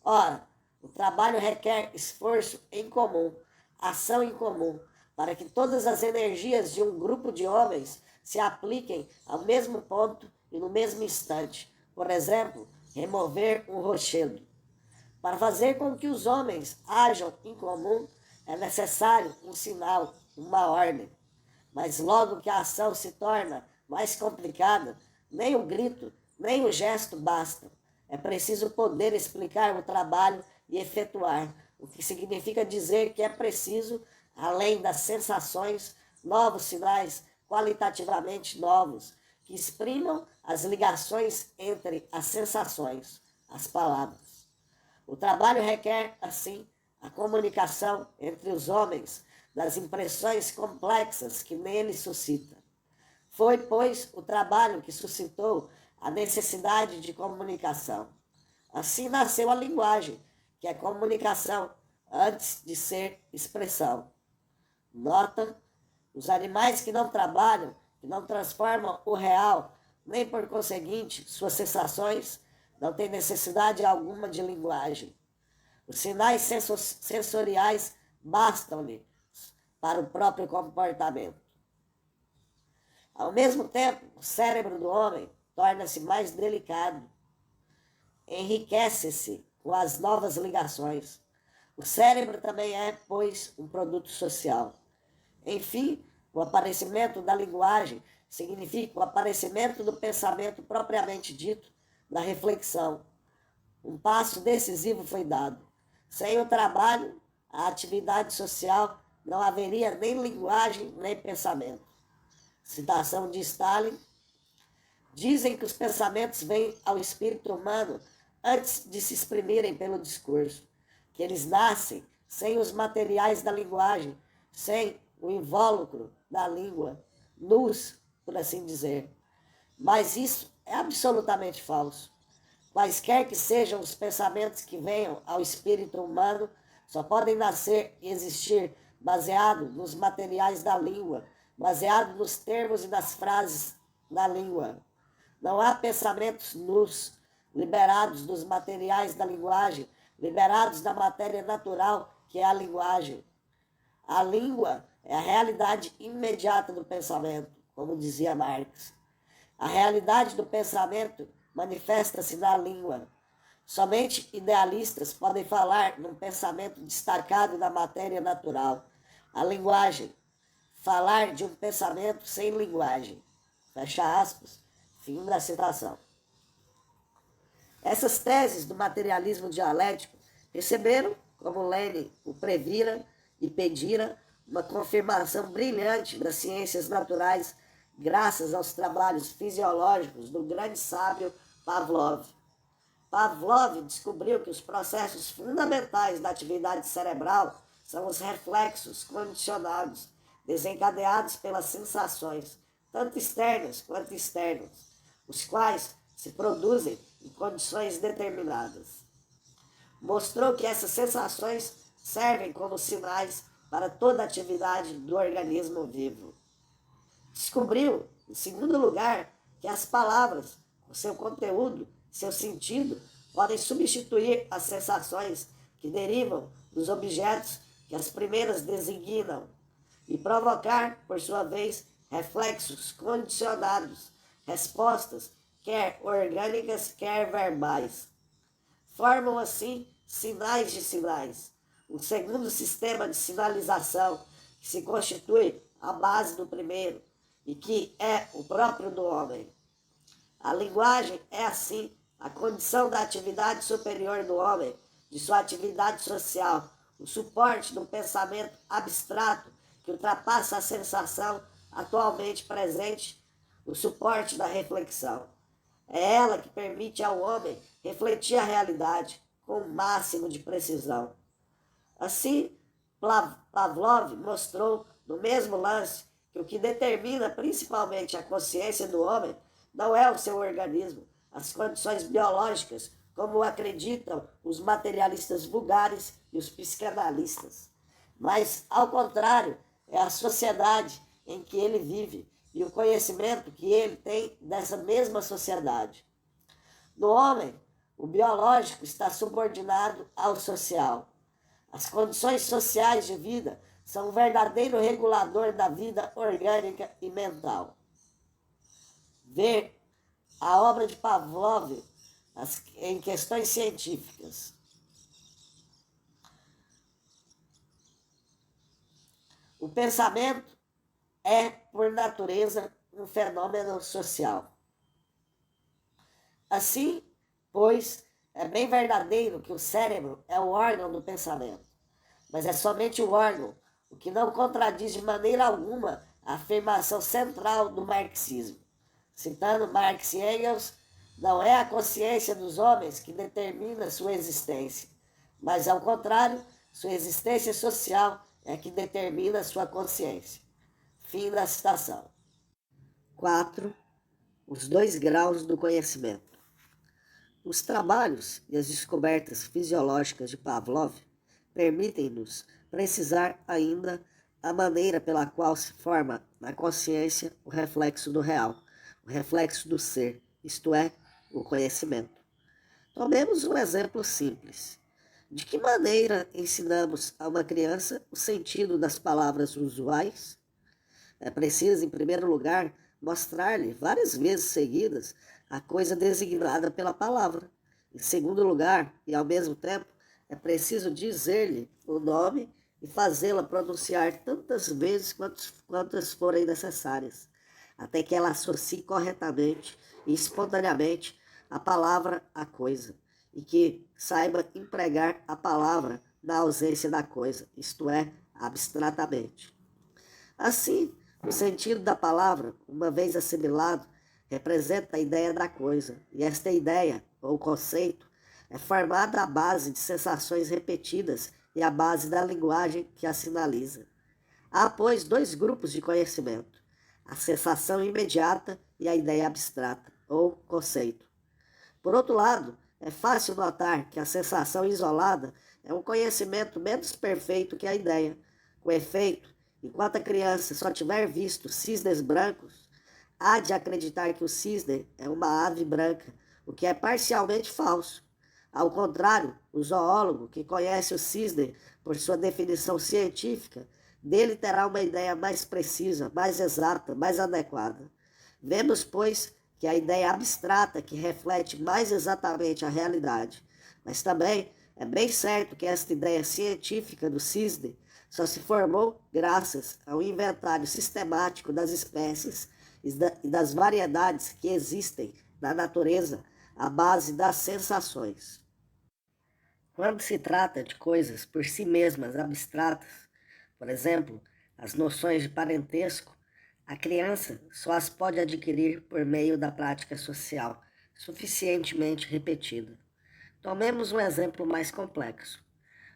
Ora, o trabalho requer esforço em comum, ação em comum, para que todas as energias de um grupo de homens se apliquem ao mesmo ponto e no mesmo instante. Por exemplo, remover um rochedo. Para fazer com que os homens ajam em comum, é necessário um sinal, uma ordem. Mas logo que a ação se torna mais complicada, nem o grito, nem o gesto bastam. É preciso poder explicar o trabalho e efetuar, o que significa dizer que é preciso, além das sensações, novos sinais qualitativamente novos, que exprimam as ligações entre as sensações, as palavras. O trabalho requer, assim, a comunicação entre os homens das impressões complexas que nele suscita. Foi, pois, o trabalho que suscitou a necessidade de comunicação. Assim nasceu a linguagem, que é comunicação antes de ser expressão. Nota: os animais que não trabalham, que não transformam o real, nem por conseguinte suas sensações, não têm necessidade alguma de linguagem. Os sinais sensoriais bastam-lhe para o próprio comportamento. Ao mesmo tempo, o cérebro do homem torna-se mais delicado, enriquece-se com as novas ligações. O cérebro também é, pois, um produto social. Enfim, o aparecimento da linguagem significa o aparecimento do pensamento propriamente dito, da reflexão. Um passo decisivo foi dado. Sem o trabalho, a atividade social, não haveria nem linguagem nem pensamento. Citação de Stalin: dizem que os pensamentos vêm ao espírito humano antes de se exprimirem pelo discurso, que eles nascem sem os materiais da linguagem, sem o invólucro da língua, nus, por assim dizer. Mas isso é absolutamente falso. Quaisquer que sejam os pensamentos que venham ao espírito humano, só podem nascer e existir baseado nos materiais da língua, baseado nos termos e nas frases da língua. Não há pensamentos nus, liberados dos materiais da linguagem, liberados da matéria natural que é a linguagem. A língua é a realidade imediata do pensamento, como dizia Marx. A realidade do pensamento manifesta-se na língua. Somente idealistas podem falar num pensamento destacado da matéria natural. A linguagem. Falar de um pensamento sem linguagem. Fecha aspas. Fim da citação. Essas teses do materialismo dialético receberam, como Lenin o previra e pedira, uma confirmação brilhante das ciências naturais graças aos trabalhos fisiológicos do grande sábio Pavlov. Pavlov descobriu que os processos fundamentais da atividade cerebral são os reflexos condicionados, desencadeados pelas sensações, tanto externas quanto externas, os quais se produzem em condições determinadas. Mostrou que essas sensações servem como sinais para toda a atividade do organismo vivo. Descobriu, em segundo lugar, que as palavras, com seu conteúdo, seu sentido, podem substituir as sensações que derivam dos objetos que as primeiras designam e provocar, por sua vez, reflexos condicionados, respostas, quer orgânicas, quer verbais. Formam, assim, sinais de sinais, um segundo sistema de sinalização que se constitui a base do primeiro e que é o próprio do homem. A linguagem é, assim, a condição da atividade superior do homem, de sua atividade social, o suporte de um pensamento abstrato que ultrapassa a sensação atualmente presente, o suporte da reflexão. É ela que permite ao homem refletir a realidade com o máximo de precisão. Assim, Pavlov mostrou, no mesmo lance, que o que determina principalmente a consciência do homem não é o seu organismo, as condições biológicas, como acreditam os materialistas vulgares e os psicanalistas. Mas, ao contrário, é a sociedade em que ele vive e o conhecimento que ele tem dessa mesma sociedade. No homem, o biológico está subordinado ao social. As condições sociais de vida são um verdadeiro regulador da vida orgânica e mental. Ver a obra de Pavlov em questões científicas. O pensamento é, por natureza, um fenômeno social. Assim, pois, é bem verdadeiro que o cérebro é o órgão do pensamento, mas é somente o órgão, o que não contradiz de maneira alguma a afirmação central do marxismo. Citando Marx e Engels, não é a consciência dos homens que determina sua existência, mas, ao contrário, sua existência social é que determina sua consciência. Fim da citação. 4. Os 2 graus do conhecimento. Os trabalhos e as descobertas fisiológicas de Pavlov permitem-nos precisar ainda a maneira pela qual se forma na consciência o reflexo do real, o reflexo do ser, isto é, o conhecimento. Tomemos um exemplo simples. De que maneira ensinamos a uma criança o sentido das palavras usuais? É preciso, em primeiro lugar, mostrar-lhe várias vezes seguidas a coisa designada pela palavra. Em segundo lugar, e ao mesmo tempo, é preciso dizer-lhe o nome e fazê-la pronunciar tantas vezes quantas forem necessárias, até que ela associe corretamente e espontaneamente a palavra à coisa, e que saiba empregar a palavra na ausência da coisa, isto é, abstratamente. Assim, o sentido da palavra, uma vez assimilado, representa a ideia da coisa, e esta ideia, ou conceito, é formada à base de sensações repetidas e à base da linguagem que a sinaliza. Há, pois, 2 grupos de conhecimento: a sensação imediata e a ideia abstrata, ou conceito. Por outro lado, é fácil notar que a sensação isolada é um conhecimento menos perfeito que a ideia. Com efeito, enquanto a criança só tiver visto cisnes brancos, há de acreditar que o cisne é uma ave branca, o que é parcialmente falso. Ao contrário, o zoólogo, que conhece o cisne por sua definição científica, dele terá uma ideia mais precisa, mais exata, mais adequada. Vemos, pois, que a ideia abstrata que reflete mais exatamente a realidade, mas também é bem certo que esta ideia científica do cisne só se formou graças ao inventário sistemático das espécies e das variedades que existem na natureza à base das sensações. Quando se trata de coisas por si mesmas abstratas, por exemplo, as noções de parentesco, a criança só as pode adquirir por meio da prática social, suficientemente repetida. Tomemos um exemplo mais complexo.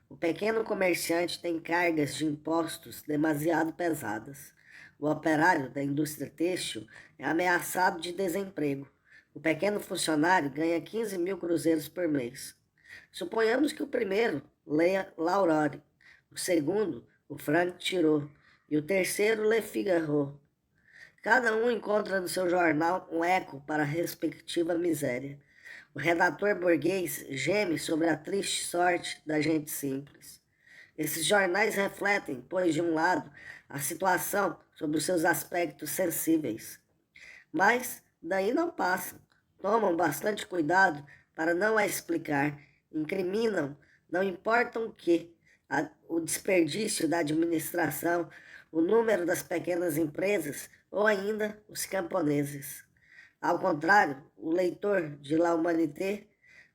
O pequeno comerciante tem cargas de impostos demasiado pesadas. O operário da indústria têxtil é ameaçado de desemprego. O pequeno funcionário ganha 15 mil cruzeiros por mês. Suponhamos que o primeiro leia L'Aurore, o segundo, o Frank Tirot, e o terceiro, Le Figaro. Cada um encontra no seu jornal um eco para a respectiva miséria. O redator burguês geme sobre a triste sorte da gente simples. Esses jornais refletem, pois, de um lado, a situação sob os seus aspectos sensíveis. Mas daí não passam. Tomam bastante cuidado para não a explicar. Incriminam, não importam o que, o desperdício da administração, o número das pequenas empresas ou ainda os camponeses. Ao contrário, o leitor de La Humanité,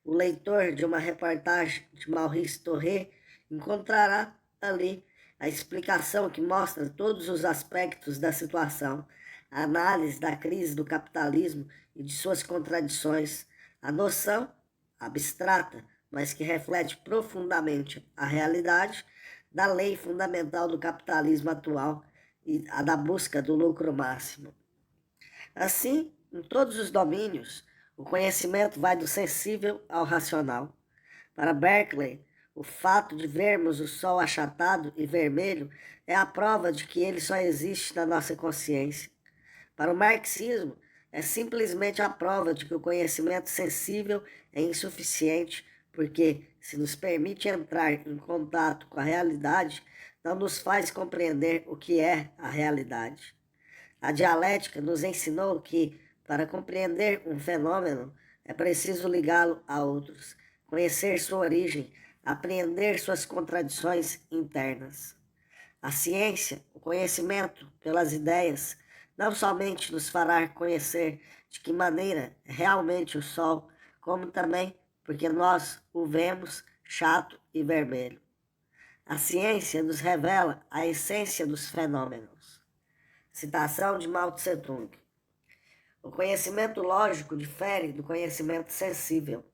o leitor de uma reportagem de Maurice Torré, encontrará ali a explicação que mostra todos os aspectos da situação, a análise da crise do capitalismo e de suas contradições, a noção abstrata, mas que reflete profundamente a realidade da lei fundamental do capitalismo atual e a da busca do lucro máximo. Assim, em todos os domínios, o conhecimento vai do sensível ao racional. Para Berkeley, o fato de vermos o sol achatado e vermelho é a prova de que ele só existe na nossa consciência. Para o marxismo, é simplesmente a prova de que o conhecimento sensível é insuficiente, porque, se nos permite entrar em contato com a realidade, não nos faz compreender o que é a realidade. A dialética nos ensinou que, para compreender um fenômeno, é preciso ligá-lo a outros, conhecer sua origem, apreender suas contradições internas. A ciência, o conhecimento pelas ideias, não somente nos fará conhecer de que maneira é realmente o sol, como também porque nós o vemos chato e vermelho. A ciência nos revela a essência dos fenômenos. Citação de Mao Tse Tung. O conhecimento lógico difere do conhecimento sensível,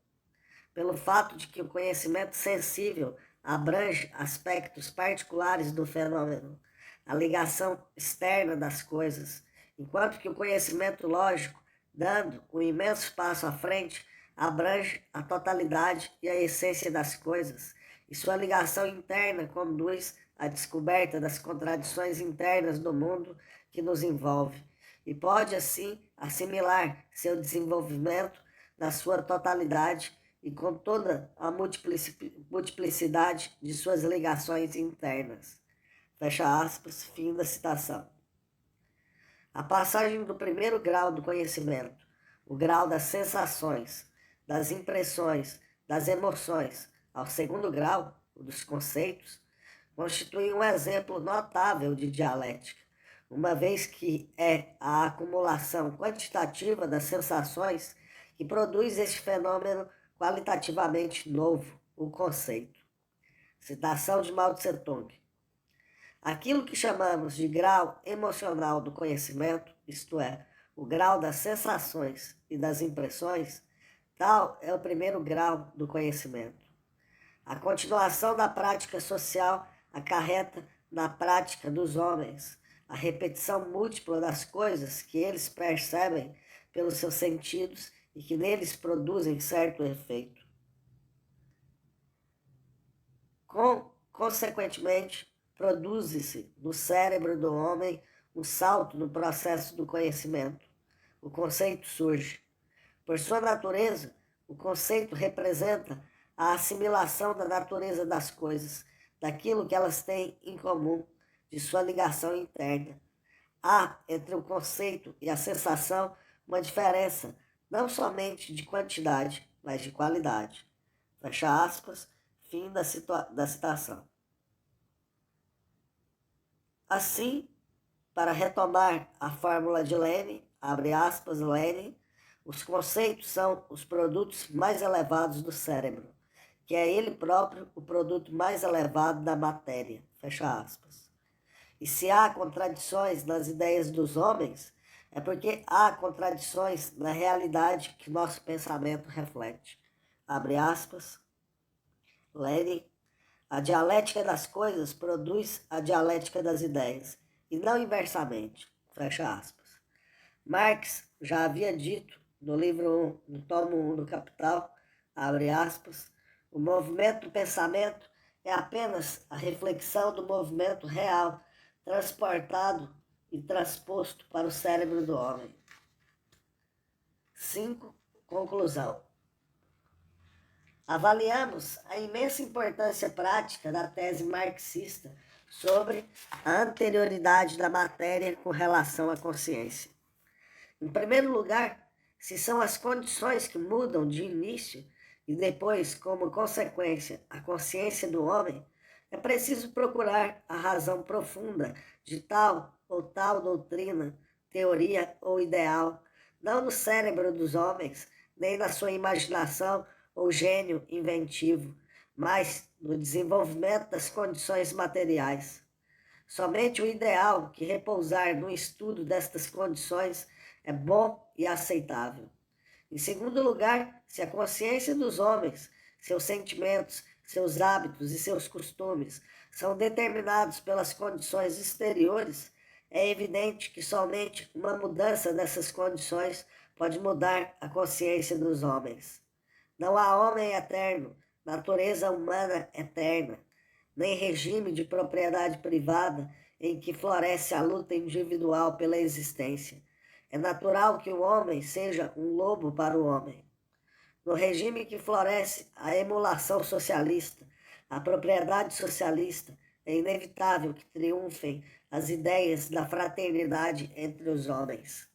pelo fato de que o conhecimento sensível abrange aspectos particulares do fenômeno, a ligação externa das coisas, enquanto que o conhecimento lógico, dando um imenso passo à frente, abrange a totalidade e a essência das coisas, e sua ligação interna conduz à descoberta das contradições internas do mundo que nos envolve, e pode, assim, assimilar seu desenvolvimento na sua totalidade e com toda a multiplicidade de suas ligações internas. Fecha aspas, fim da citação. A passagem do primeiro grau do conhecimento, o grau das sensações, das impressões, das emoções, ao segundo grau, o dos conceitos, constitui um exemplo notável de dialética, uma vez que é a acumulação quantitativa das sensações que produz este fenômeno qualitativamente novo, o conceito. Citação de Mao Tse-tung. Aquilo que chamamos de grau emocional do conhecimento, isto é, o grau das sensações e das impressões, tal é o primeiro grau do conhecimento. A continuação da prática social acarreta na prática dos homens a repetição múltipla das coisas que eles percebem pelos seus sentidos e que neles produzem certo efeito. Consequentemente, produz-se no cérebro do homem um salto no processo do conhecimento. O conceito surge. Por sua natureza, o conceito representa a assimilação da natureza das coisas, daquilo que elas têm em comum, de sua ligação interna. Há entre o conceito e a sensação uma diferença, não somente de quantidade, mas de qualidade. Fecha aspas, fim da citação. Assim, para retomar a fórmula de Lenin, abre aspas, Lenin, os conceitos são os produtos mais elevados do cérebro, que é ele próprio o produto mais elevado da matéria, fecha aspas. E se há contradições nas ideias dos homens, é porque há contradições na realidade que nosso pensamento reflete. Abre aspas, Lenin, a dialética das coisas produz a dialética das ideias, e não inversamente, fecha aspas. Marx já havia dito no livro 1, no tomo 1 do Capital, abre aspas, o movimento do pensamento é apenas a reflexão do movimento real, transportado e transposto para o cérebro do homem. 5. Conclusão. Avaliamos a imensa importância prática da tese marxista sobre a anterioridade da matéria com relação à consciência. Em primeiro lugar, se são as condições que mudam de início e depois, como consequência, a consciência do homem, é preciso procurar a razão profunda de tal ou tal doutrina, teoria ou ideal, não no cérebro dos homens, nem na sua imaginação ou gênio inventivo, mas no desenvolvimento das condições materiais. Somente o ideal que repousar no estudo destas condições é bom e aceitável. Em segundo lugar, se a consciência dos homens, seus sentimentos, seus hábitos e seus costumes são determinados pelas condições exteriores, é evidente que somente uma mudança dessas condições pode mudar a consciência dos homens. Não há homem eterno, natureza humana eterna, nem regime de propriedade privada em que floresce a luta individual pela existência. É natural que o homem seja um lobo para o homem. No regime que floresce a emulação socialista, a propriedade socialista, é inevitável que triunfem as ideias da fraternidade entre os homens.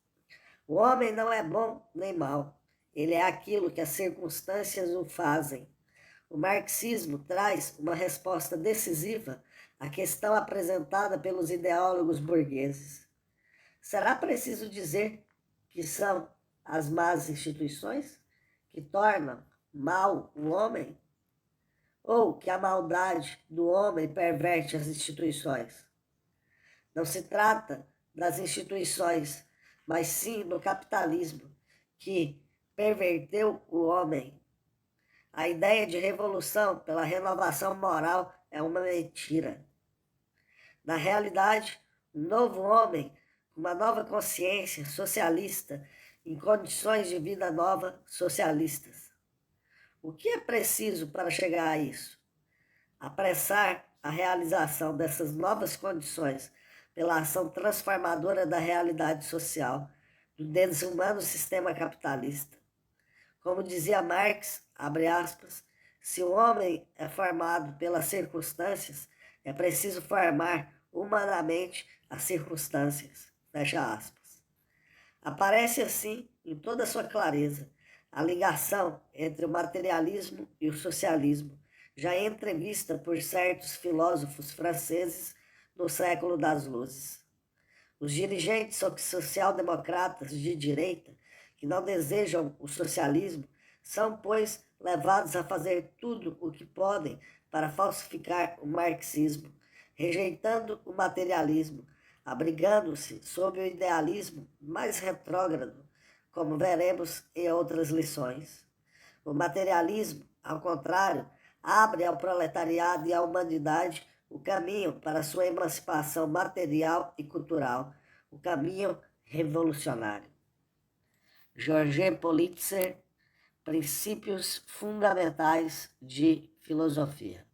O homem não é bom nem mau. Ele é aquilo que as circunstâncias o fazem. O marxismo traz uma resposta decisiva à questão apresentada pelos ideólogos burgueses. Será preciso dizer que são as más instituições que tornam mal o homem? Ou que a maldade do homem perverte as instituições? Não se trata das instituições, mas sim no capitalismo, que perverteu o homem. A ideia de revolução pela renovação moral é uma mentira. Na realidade, um novo homem, uma nova consciência socialista, em condições de vida nova socialistas. O que é preciso para chegar a isso? Apressar a realização dessas novas condições pela ação transformadora da realidade social, do desumano sistema capitalista. Como dizia Marx, abre aspas, se o homem é formado pelas circunstâncias, é preciso formar humanamente as circunstâncias. Fecha aspas. Aparece assim, em toda a sua clareza, a ligação entre o materialismo e o socialismo, já entrevista por certos filósofos franceses no século das luzes. Os dirigentes social-democratas de direita, que não desejam o socialismo, são, pois, levados a fazer tudo o que podem para falsificar o marxismo, rejeitando o materialismo, abrigando-se sob o idealismo mais retrógrado, como veremos em outras lições. O materialismo, ao contrário, abre ao proletariado e à humanidade o caminho para sua emancipação material e cultural, o caminho revolucionário. Georges Politzer, Princípios Fundamentais de Filosofia.